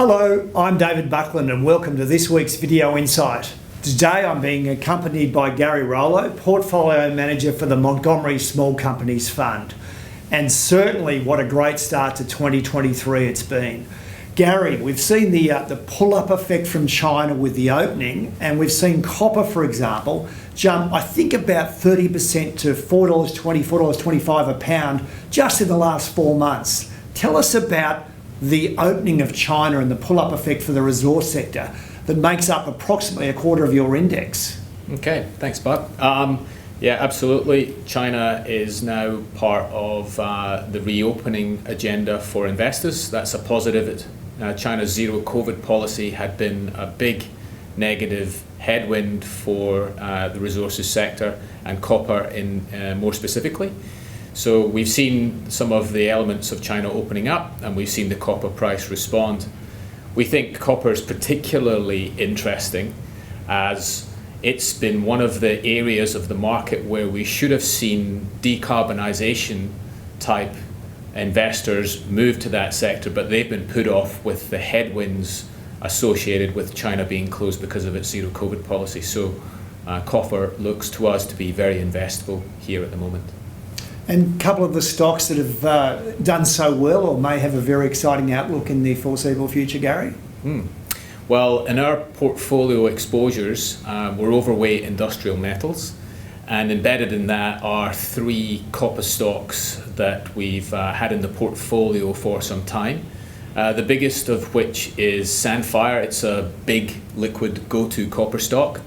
Hello, I'm David Buckland and welcome to this week's Video Insight. Today I'm being accompanied by Gary Rollo, Portfolio Manager for the Montgomery Small Companies Fund. And certainly what a great start to 2023 it's been. Gary, we've seen the pull-up effect from China with the opening, and we've seen copper, for example, jump, I think, about 30% to $4.20, $4.25 a pound just in the last 4 months. Tell us about the opening of China and the pull-up effect for the resource sector that makes up approximately a quarter of your index. Okay, thanks, Buck. Yeah, absolutely. China is now part of the reopening agenda for investors. That's a positive. China's zero COVID policy had been a big negative headwind for the resources sector and copper in more specifically. So we've seen some of the elements of China opening up, and we've seen the copper price respond. We think copper is particularly interesting as it's been one of the areas of the market where we should have seen decarbonisation type investors move to that sector, but they've been put off with the headwinds associated with China being closed because of its zero COVID policy. So copper looks to us to be very investable here at the moment. And a couple of the stocks that have done so well or may have a very exciting outlook in the foreseeable future, Gary? Well, in our portfolio exposures, we're overweight industrial metals, and embedded in that are 3 copper stocks that we've had in the portfolio for some time. The biggest of which is Sandfire. It's a big liquid go-to copper stock.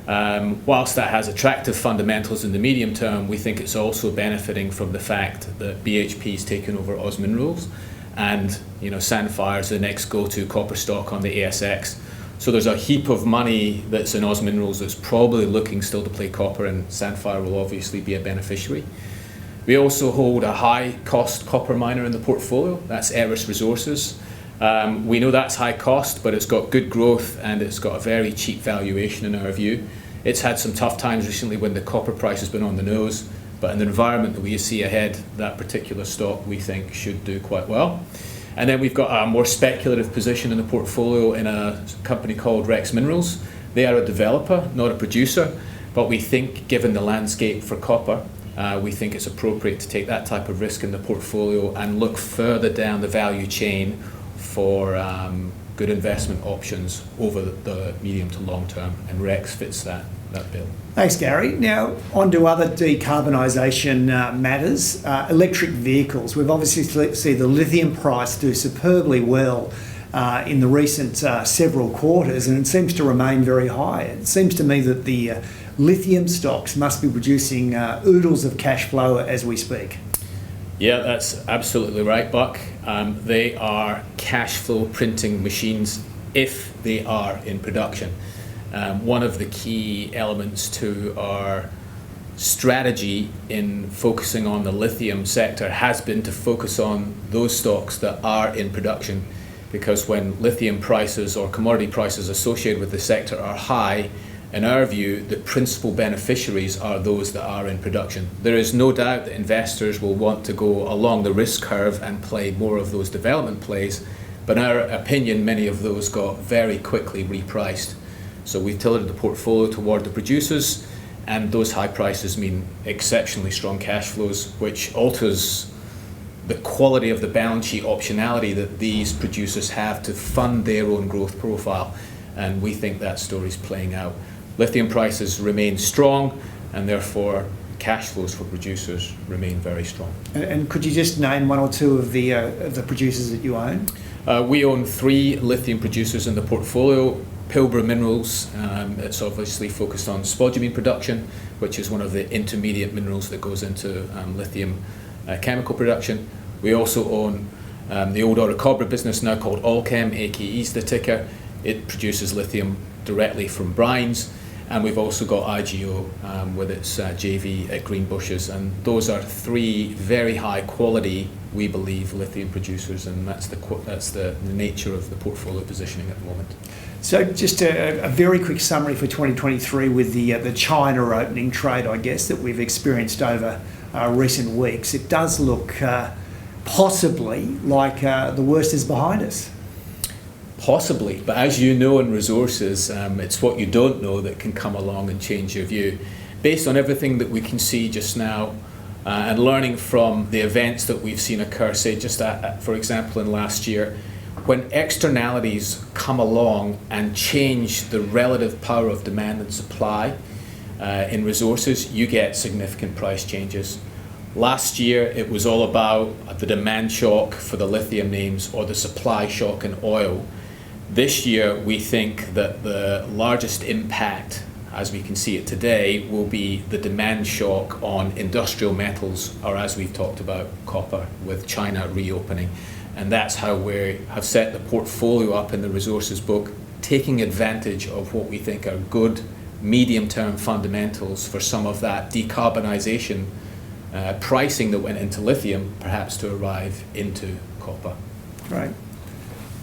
Whilst that has attractive fundamentals in the medium term, we think it's also benefiting from the fact that BHP's taken over Oz Minerals, and Sandfire is the next go-to copper stock on the ASX. So there's a heap of money that's in Oz Minerals that's probably looking still to play copper, and Sandfire will obviously be a beneficiary. We also hold a high-cost copper miner in the portfolio. That's Aeris Resources. We know that's high cost, but it's got good growth and it's got a very cheap valuation in our view. It's had some tough times recently when the copper price has been on the nose, but in the environment that we see ahead, that particular stock we think should do quite well. And then we've got a more speculative position in the portfolio in a company called Rex Minerals. They are a developer, not a producer, but we think given the landscape for copper, we think it's appropriate to take that type of risk in the portfolio and look further down the value chain for good investment options over the medium to long term, and Rex fits that bill. Thanks, Gary. Now, on to other decarbonisation matters. Electric vehicles. We've obviously seen the lithium price do superbly well in the recent several quarters, and it seems to remain very high. It seems to me that the lithium stocks must be producing oodles of cash flow as we speak. Yeah, that's absolutely right, Buck. They are cash flow printing machines if they are in production. One of the key elements to our strategy in focusing on the lithium sector has been to focus on those stocks that are in production, because when lithium prices or commodity prices associated with the sector are high, in our view, the principal beneficiaries are those that are in production. There is no doubt that investors will want to go along the risk curve and play more of those development plays, but in our opinion, many of those got very quickly repriced. So we've tilted the portfolio toward the producers, and those high prices mean exceptionally strong cash flows, which alters the quality of the balance sheet optionality that these producers have to fund their own growth profile, and we think that story's playing out. Lithium prices remain strong, and therefore cash flows for producers remain very strong. And could you just name one or two of the producers that you own? We own 3 lithium producers in the portfolio. Pilbara Minerals, it's obviously focused on spodumene production, which is one of the intermediate minerals that goes into lithium chemical production. We also own the old Orocobre business, now called Allkem, AKE is the ticker. It produces lithium directly from brines. And we've also got IGO with its JV at Greenbushes, and those are 3 very high quality, we believe, lithium producers, and that's the nature of the portfolio positioning at the moment. So just a very quick summary for 2023 with the China opening trade, I guess, that we've experienced over recent weeks. It does look possibly like the worst is behind us. Possibly, but as you know in resources, it's what you don't know that can come along and change your view. Based on everything that we can see just now, and learning from the events that we've seen occur, say for example in last year, when externalities come along and change the relative power of demand and supply in resources, you get significant price changes. Last year it was all about the demand shock for the lithium names or the supply shock in oil. This year we think that the largest impact, as we can see it today, will be the demand shock on industrial metals, or as we've talked about, copper, with China reopening. And that's how we have set the portfolio up in the resources book, taking advantage of what we think are good medium-term fundamentals for some of that decarbonisation pricing that went into lithium, perhaps to arrive into copper. Great.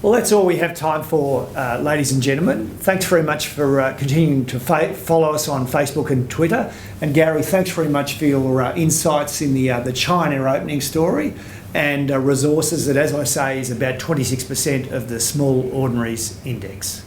Well, that's all we have time for, ladies and gentlemen. Thanks very much for continuing to follow us on Facebook and Twitter. And Gary, thanks very much for your insights in the China opening story and resources that, as I say, is about 26% of the Small Ordinaries Index.